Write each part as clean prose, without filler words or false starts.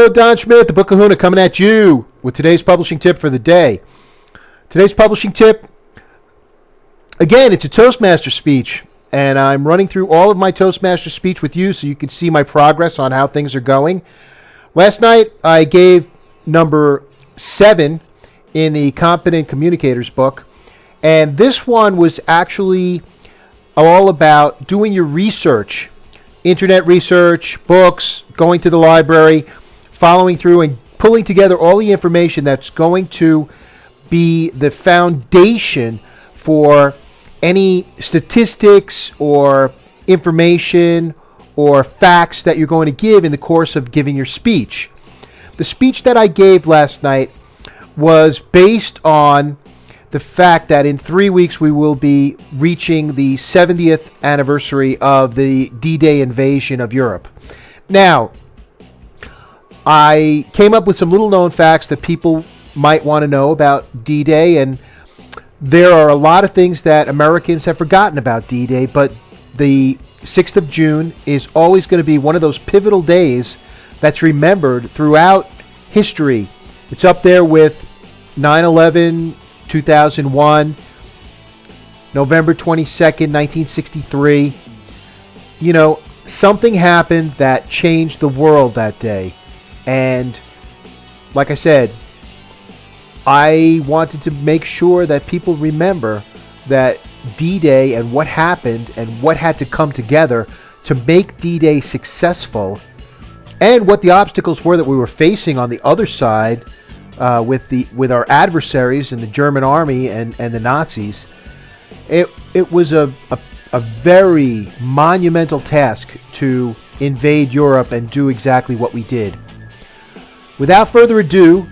Hello, Don Schmidt, the Book Kahuna, coming at you with today's publishing tip for the day. Today's publishing tip, again, it's a Toastmaster speech, and I'm running through all of my Toastmaster speech with you so you can see my progress on how things are going. Last night, I gave number 7 in the Competent Communicators book, and this one was actually all about doing your research, internet research, books, going to the library, following through and pulling together all the information that's going to be the foundation for any statistics or information or facts that you're going to give in the course of giving your speech. The speech that I gave last night was based on the fact that in 3 weeks we will be reaching the 70th anniversary of the D-Day invasion of Europe. Now, I came up with some little known facts that people might want to know about D-Day, and there are a lot of things that Americans have forgotten about D-Day, but the 6th of June is always going to be one of those pivotal days that's remembered throughout history. It's up there with 9/11, 2001, November 22nd, 1963. You know, something happened that changed the world that day. And like I said, I wanted to make sure that people remember that D-Day and what happened and what had to come together to make D-Day successful, and what the obstacles were that we were facing on the other side with our adversaries in the German army and the Nazis. It was a very monumental task to invade Europe and do exactly what we did. Without further ado,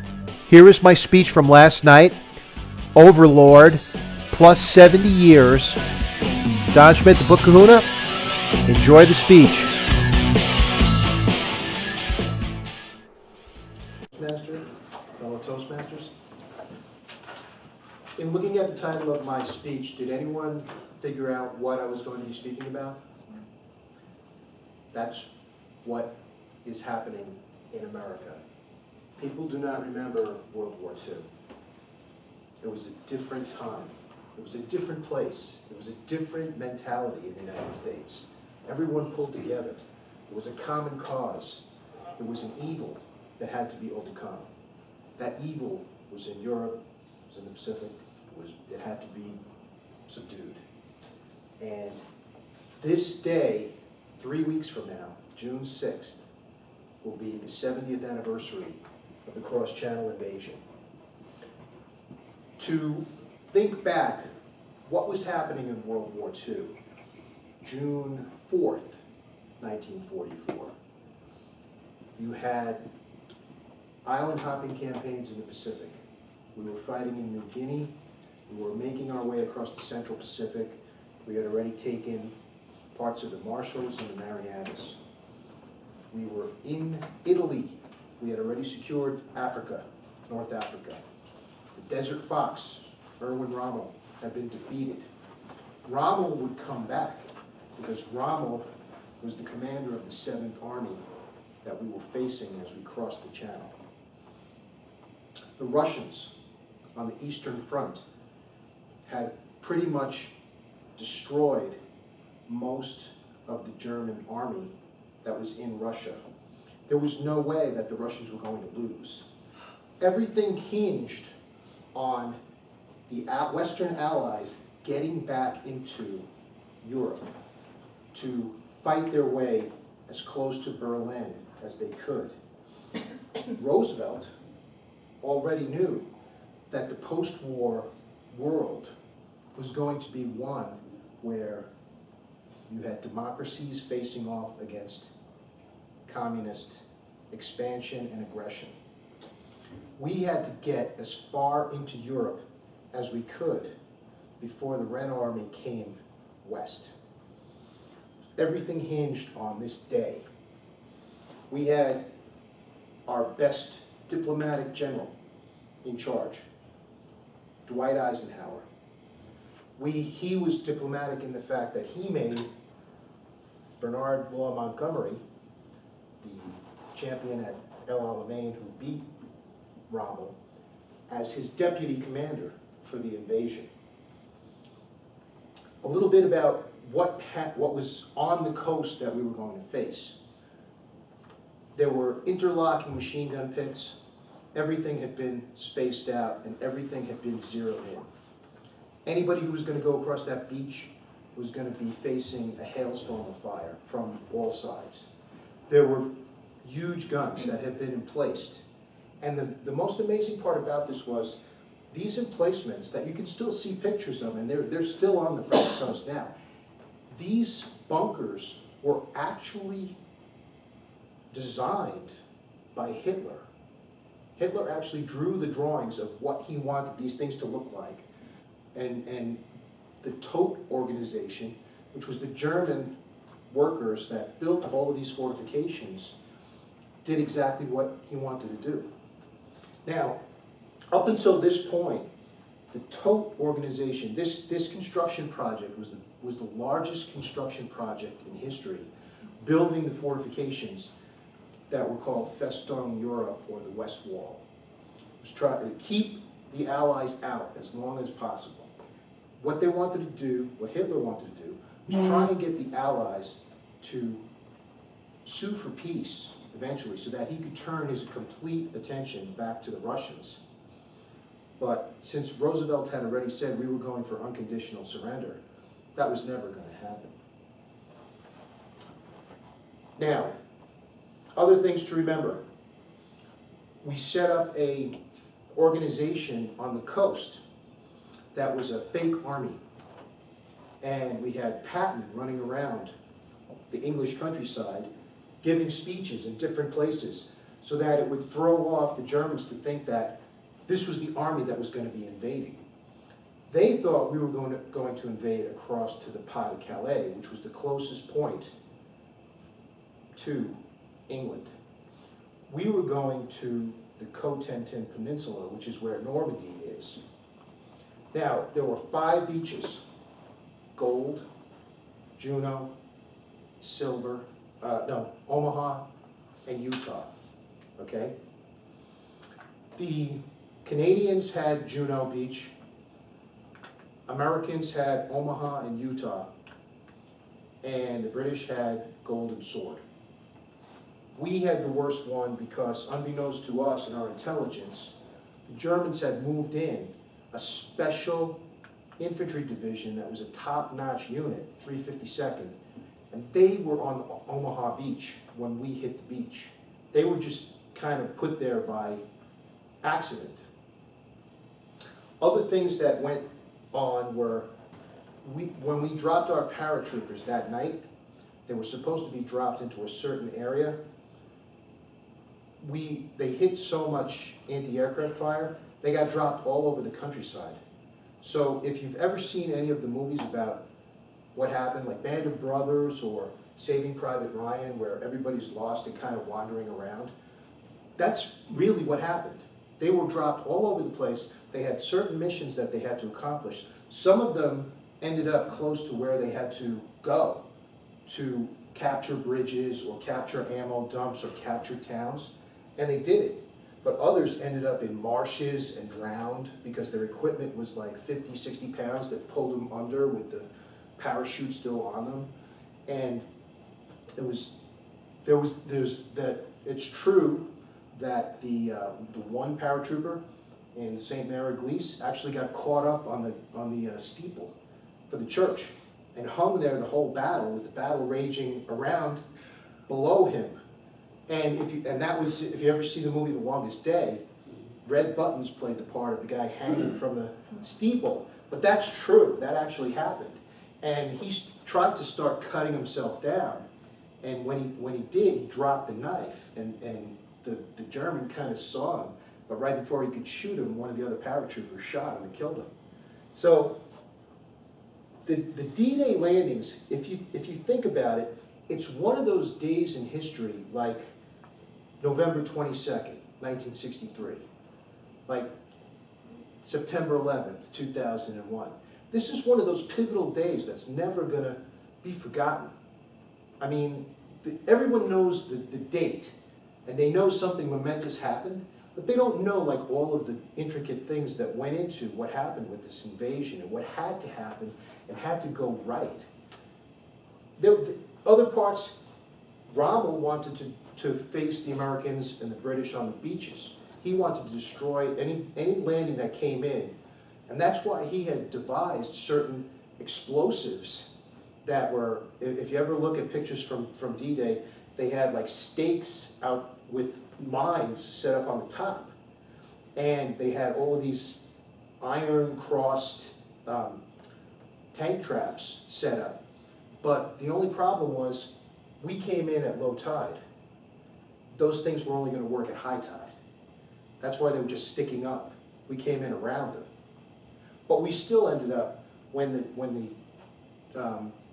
here is my speech from last night. Overlord, plus 70 years. Don Schmidt, the Book Kahuna. Enjoy the speech. Fellow Toastmasters. In looking at the title of my speech, did anyone figure out what I was going to be speaking about? That's what is happening in America. People do not remember World War II. It was a different time. It was a different place. It was a different mentality in the United States. Everyone pulled together. There was a common cause. There was an evil that had to be overcome. That evil was in Europe, it was in the Pacific, it had to be subdued. And this day, 3 weeks from now, June 6th, will be the 70th anniversary of the cross-channel invasion. To think back, what was happening in World War II? June 4th, 1944. You had island hopping campaigns in the Pacific. We were fighting in New Guinea. We were making our way across the Central Pacific. We had already taken parts of the Marshalls and the Marianas. We were in Italy. We had already secured Africa, North Africa. The Desert Fox, Erwin Rommel, had been defeated. Rommel would come back because Rommel was the commander of the 7th Army that we were facing as we crossed the Channel. The Russians on the Eastern Front had pretty much destroyed most of the German army that was in Russia. There was no way that the Russians were going to lose. Everything hinged on the Western Allies getting back into Europe to fight their way as close to Berlin as they could. Roosevelt already knew that the post-war world was going to be one where you had democracies facing off against communist expansion and aggression. We had to get as far into Europe as we could before the Red Army came west. Everything hinged on this day. We had our best diplomatic general in charge, Dwight Eisenhower. He was diplomatic in the fact that he made Bernard Law Montgomery, the champion at El Alamein, who beat Rommel, as his deputy commander for the invasion. A little bit about what was on the coast that we were going to face. There were interlocking machine gun pits. Everything had been spaced out and everything had been zeroed in. Anybody who was going to go across that beach was going to be facing a hailstorm of fire from all sides. There were huge guns that had been emplaced. And the most amazing part about this was these emplacements that you can still see pictures of, and they're still on the French coast now. These bunkers were actually designed by Hitler. Hitler actually drew the drawings of what he wanted these things to look like. And the Todt organization, which was the German workers that built all of these fortifications, did exactly what he wanted to do. Now, up until this point, the Todt organization, this construction project was the largest construction project in history, building the fortifications that were called Festung Europe, or the West Wall. It was try to keep the Allies out as long as possible. What they wanted to do, what Hitler wanted to do, was try and get the Allies to sue for peace eventually, so that he could turn his complete attention back to the Russians. But since Roosevelt had already said we were going for unconditional surrender, that was never going to happen. Now, other things to remember. We set up an organization on the coast that was a fake army. And we had Patton running around the English countryside giving speeches in different places so that it would throw off the Germans to think that this was the army that was going to be invading. They thought we were going to invade across to the Pas de Calais, which was the closest point to England. We were going to the Cotentin Peninsula, which is where Normandy is. Now, there were 5 beaches: Gold, Juno, Silver, Omaha, and Utah, okay? The Canadians had Juno Beach, Americans had Omaha and Utah, and the British had Golden Sword. We had the worst one because, unbeknownst to us and our intelligence, the Germans had moved in a special infantry division that was a top-notch unit, 352nd, and they were on Omaha Beach when we hit the beach. They were just kind of put there by accident. Other things that went on were, when we dropped our paratroopers that night, they were supposed to be dropped into a certain area. They hit so much anti-aircraft fire, they got dropped all over the countryside. So if you've ever seen any of the movies about what happened, like Band of Brothers or Saving Private Ryan, where everybody's lost and kind of wandering around, that's really what happened. They were dropped all over the place. They had certain missions that they had to accomplish. Some of them ended up close to where they had to go to capture bridges or capture ammo dumps or capture towns, and they did it. But others ended up in marshes and drowned because their equipment was like 50, 60 pounds that pulled them under with the parachute still on them. And it's true that the one paratrooper in St. Mary Glees actually got caught up on the steeple for the church and hung there the whole battle, with the battle raging around below him. And if you ever see the movie The Longest Day, Red Buttons played the part of the guy hanging from the steeple. But that's true, that actually happened. And he tried to start cutting himself down. And when he did, he dropped the knife. And the German kind of saw him. But right before he could shoot him, one of the other paratroopers shot him and killed him. So the D-Day landings, if you think about it, it's one of those days in history, like November 22nd, 1963, like September 11th, 2001. This is one of those pivotal days that's never going to be forgotten. I mean, everyone knows the date, and they know something momentous happened, but they don't know like all of the intricate things that went into what happened with this invasion and what had to happen and had to go right. The other parts, Rommel wanted to face the Americans and the British on the beaches. He wanted to destroy any landing that came in, and that's why he had devised certain explosives that were, if you ever look at pictures from D-Day, they had like stakes out with mines set up on the top. And they had all of these iron-crossed tank traps set up. But the only problem was, we came in at low tide. Those things were only going to work at high tide. That's why they were just sticking up. We came in around them. But we still ended up, when the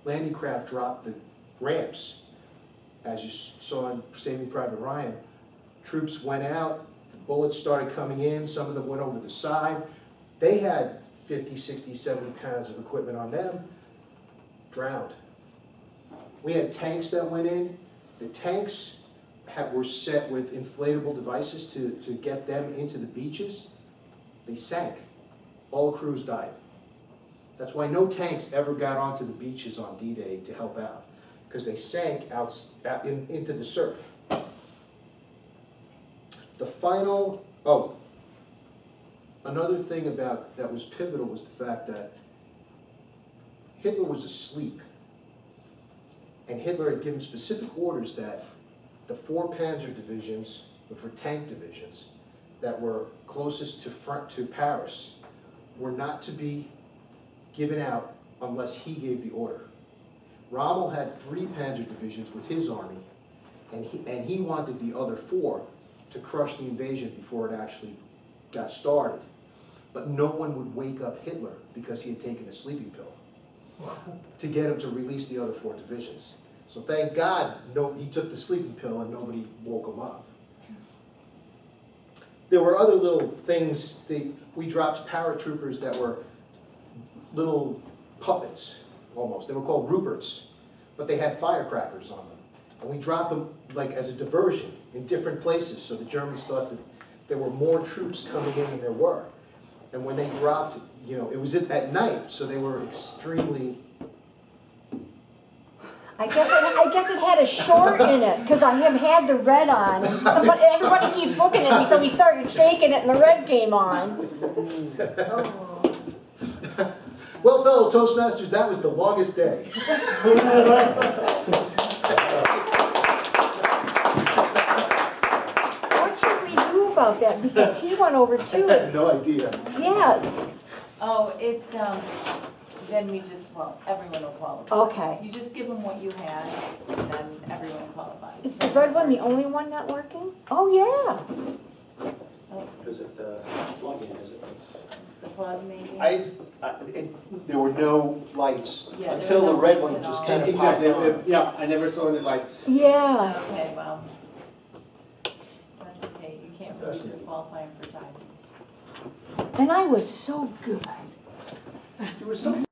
landing craft dropped the ramps, as you saw in Saving Private Ryan, troops went out, the bullets started coming in, some of them went over the side. They had 50, 60, 70 pounds of equipment on them, drowned. We had tanks that went in. The tanks were set with inflatable devices to get them into the beaches. They sank. All crews died. That's why no tanks ever got onto the beaches on D-Day to help out, because they sank into the surf. The final, another thing that was pivotal was the fact that Hitler was asleep. And Hitler had given specific orders that the 4 Panzer divisions, which were tank divisions, that were closest to Paris, were not to be given out unless he gave the order. Rommel had 3 Panzer divisions with his army, and he wanted the other 4 to crush the invasion before it actually got started. But no one would wake up Hitler because he had taken a sleeping pill to get him to release the other 4 divisions. So thank God he took the sleeping pill and nobody woke him up. There were other little things. We dropped paratroopers that were little puppets, almost. They were called Ruperts, but they had firecrackers on them. And we dropped them like as a diversion in different places, so the Germans thought that there were more troops coming in than there were. And when they dropped, it was at night, so they were extremely... I guess it had a short in it, because I have had the red on, and everybody keeps looking at me, so we started shaking it, and the red came on. Oh. Well, fellow Toastmasters, that was the longest day. What should we do about that? Because he went over too. I had no idea. Yeah. Oh, it's, then everyone will qualify. Okay. You just give them what you had, and then everyone qualifies. Is the red one the only one not working? Oh, yeah. Is it the plug-in? Is it? The plug, maybe? There were no lights Yeah, until there the were red no one lights just at kind all. of popped Exactly, on. yeah, I never saw any lights. Yeah. Okay, well, that's okay, you can't really disqualify them for time. And I was so good. There was some